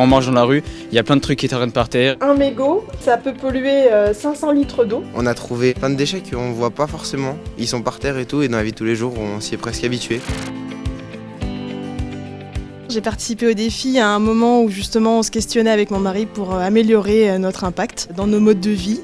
on marche dans la rue, il y a plein de trucs qui traînent par terre. Un mégot, ça peut polluer 500 litres d'eau. On a trouvé plein de déchets qu'on ne voit pas forcément. Ils sont par terre et tout, et dans la vie de tous les jours, on s'y est presque habitué. J'ai participé au défi à un moment où justement on se questionnait avec mon mari pour améliorer notre impact dans nos modes de vie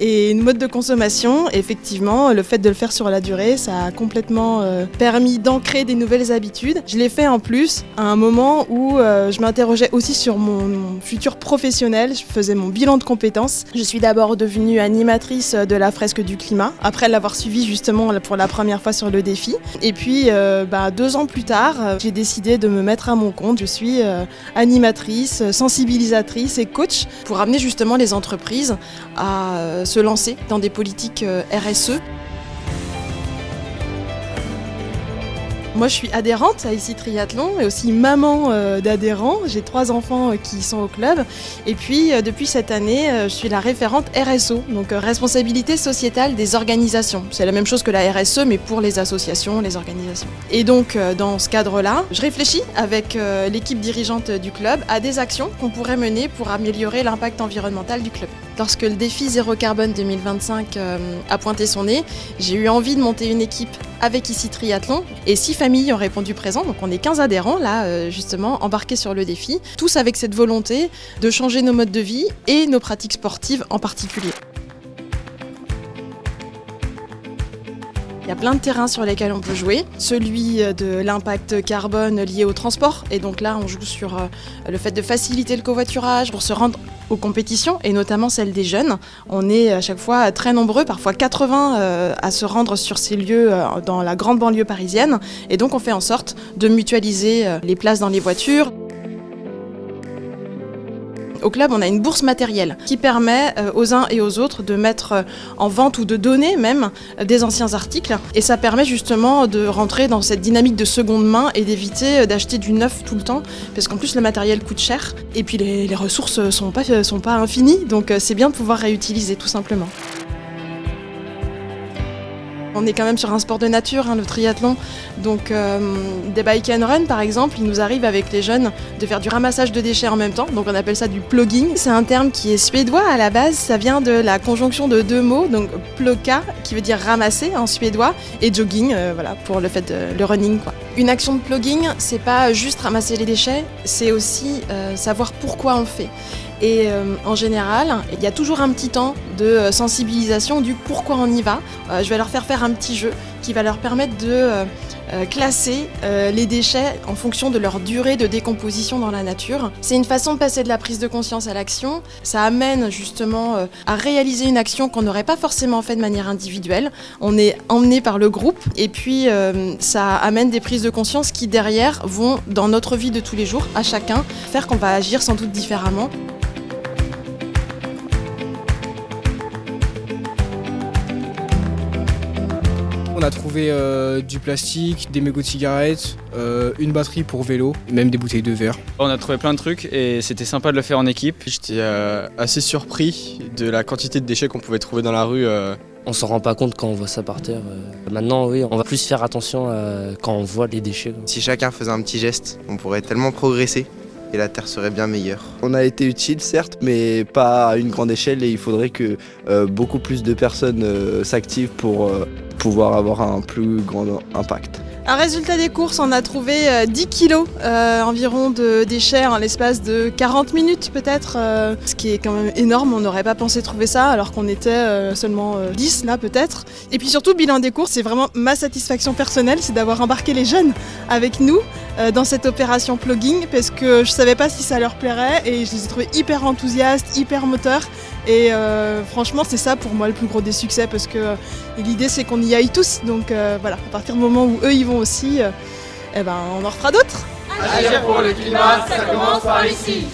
et nos modes de consommation. Et effectivement, le fait de le faire sur la durée, ça a complètement permis d'ancrer des nouvelles habitudes. Je l'ai fait en plus à un moment où je m'interrogeais aussi sur mon futur professionnel. Je faisais mon bilan de compétences. Je suis d'abord devenue animatrice de la fresque du climat, après l'avoir suivi justement pour la première fois sur le défi. Et puis 2 ans plus tard, j'ai décidé de me mettre à mon compte. Je suis animatrice, sensibilisatrice et coach pour amener justement les entreprises à se lancer dans des politiques RSE. Moi, je suis adhérente à Ici Triathlon et aussi maman d'adhérents. J'ai 3 enfants qui sont au club. Et puis, depuis cette année, je suis la référente RSO, donc responsabilité sociétale des organisations. C'est la même chose que la RSE, mais pour les associations, les organisations. Et donc, dans ce cadre-là, je réfléchis avec l'équipe dirigeante du club à des actions qu'on pourrait mener pour améliorer l'impact environnemental du club. Lorsque le défi Zéro Carbone 2025 a pointé son nez, j'ai eu envie de monter une équipe avec Ici Triathlon et 6 familles ont répondu présent, donc on est 15 adhérents là justement embarqués sur le défi, tous avec cette volonté de changer nos modes de vie et nos pratiques sportives en particulier. Il y a plein de terrains sur lesquels on peut jouer. Celui de l'impact carbone lié au transport. Et donc là, on joue sur le fait de faciliter le covoiturage pour se rendre aux compétitions, et notamment celles des jeunes. On est à chaque fois très nombreux, parfois 80, à se rendre sur ces lieux dans la grande banlieue parisienne. Et donc on fait en sorte de mutualiser les places dans les voitures. Au club, on a une bourse matérielle qui permet aux uns et aux autres de mettre en vente ou de donner même des anciens articles. Et ça permet justement de rentrer dans cette dynamique de seconde main et d'éviter d'acheter du neuf tout le temps. Parce qu'en plus, le matériel coûte cher. Et puis les ressources sont pas infinies. Donc c'est bien de pouvoir réutiliser tout simplement. On est quand même sur un sport de nature, le triathlon. Donc des bike and run par exemple, il nous arrive avec les jeunes de faire du ramassage de déchets en même temps. Donc on appelle ça du plogging. C'est un terme qui est suédois à la base. Ça vient de la conjonction de 2 mots, donc plocka qui veut dire ramasser en suédois et jogging, pour le fait de le running quoi. Une action de plogging, c'est pas juste ramasser les déchets, c'est aussi savoir pourquoi on le fait. Et en général, il y a toujours un petit temps de sensibilisation du pourquoi on y va. Je vais leur faire un petit jeu qui va leur permettre de classer les déchets en fonction de leur durée de décomposition dans la nature. C'est une façon de passer de la prise de conscience à l'action. Ça amène justement à réaliser une action qu'on n'aurait pas forcément fait de manière individuelle. On est emmené par le groupe et puis ça amène des prises de conscience qui derrière vont dans notre vie de tous les jours, à chacun, faire qu'on va agir sans doute différemment. On a trouvé du plastique, des mégots de cigarettes, une batterie pour vélo, même des bouteilles de verre. On a trouvé plein de trucs et c'était sympa de le faire en équipe. J'étais assez surpris de la quantité de déchets qu'on pouvait trouver dans la rue. On s'en rend pas compte quand on voit ça par terre. Maintenant, oui, on va plus faire attention quand on voit les déchets. Si chacun faisait un petit geste, on pourrait tellement progresser et la Terre serait bien meilleure. On a été utile certes, mais pas à une grande échelle et il faudrait que beaucoup plus de personnes s'activent pour pouvoir avoir un plus grand impact. Un résultat des courses, on a trouvé 10 kilos environ de déchets en l'espace de 40 minutes peut-être, ce qui est quand même énorme, on n'aurait pas pensé trouver ça alors qu'on était seulement 10 là peut-être. Et puis surtout, bilan des courses, c'est vraiment ma satisfaction personnelle, c'est d'avoir embarqué les jeunes avec nous dans cette opération plogging parce que je savais pas si ça leur plairait et je les ai trouvés hyper enthousiastes, hyper moteurs. Et franchement, c'est ça pour moi le plus gros des succès parce que l'idée c'est qu'on y aille tous. Donc voilà, à partir du moment où eux y vont aussi, on en refera d'autres. Agir pour le climat, ça commence par ici.